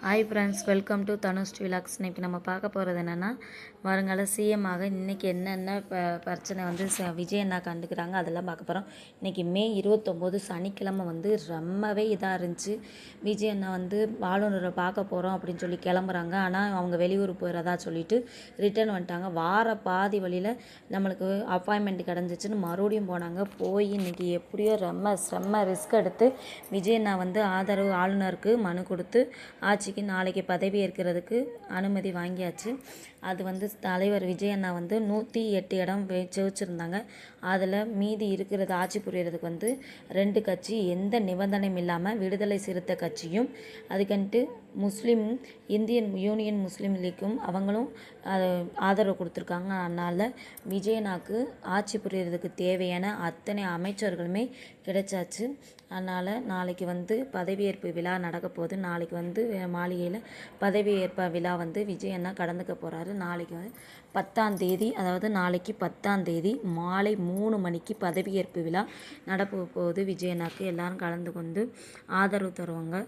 Hi friends, welcome to Dhanush vlogs. இன்றைக்கி நம்ம பார்க்க போகிறது என்னென்னா, வருங்கால சிஎம்மாக இன்றைக்கி என்னென்ன பிரச்சனை வந்து விஜய் அண்ணா கண்டுக்கிறாங்க அதெல்லாம் பார்க்க போகிறோம். இன்றைக்கி மே 29 சனிக்கிழமை வந்து ரொம்பவே இதாக இருந்துச்சு. விஜய் அண்ணா வந்து ஆளுநரை பார்க்க போகிறோம் அப்படின்னு சொல்லி கிளம்புறாங்க. ஆனால் அவங்க வெளியூர் போகிறதா சொல்லிட்டு ரிட்டர்ன் வந்துட்டாங்க. வார பாதி வழியில் நம்மளுக்கு அப்பாயின்மெண்ட் கிடந்துச்சுன்னு மறுபடியும் போனாங்க. போய் இன்றைக்கி எப்படியோ செம்ம ரிஸ்க் எடுத்து விஜய் அண்ணா வந்து ஆதரவு ஆளுநருக்கு மனு கொடுத்து ஆட்சிக்கு நாளைக்கு பதவி ஏற்கிறதுக்கு அனுமதி வாங்கியாச்சு. அது வந்து தலைவர் விஜய் அண்ணா வந்து 108 இடம் ஜெயிச்சிருந்தாங்க. அதில் மீதி இருக்கிறது ஆட்சி புரியறதுக்கு வந்து 2 கட்சி எந்த நிபந்தனையும் இல்லாமல் விடுதலை சிறுத்தை கட்சியும் அதுக்கன்ட்டு முஸ்லீம் இந்தியன் யூனியன் முஸ்லீம் லீக்கும் அவங்களும் ஆதரவு கொடுத்துருக்காங்க. அதனால் விஜயனாக்கு ஆட்சி புரியறதுக்கு தேவையான அத்தனை அமைச்சர்களுமே கிடைச்சாச்சு. அதனால் நாளைக்கு வந்து பதவியேற்பு விழா நடக்க போகுது. நாளைக்கு வந்து மாளிகையில் பதவியேற்பு விழா வந்து விஜய் அண்ணா கலந்துக்க போகிறாரு. நாளைக்கு வந்து 10ஆம் தேதி, அதாவது நாளைக்கு 10ஆம் தேதி மாலை 3 மணிக்கு பதவியேற்பு விழா நடக்க போகுது. விஜய் அண்ணாக்கு எல்லாரும் கலந்து கொண்டு ஆதரவு தருவாங்க.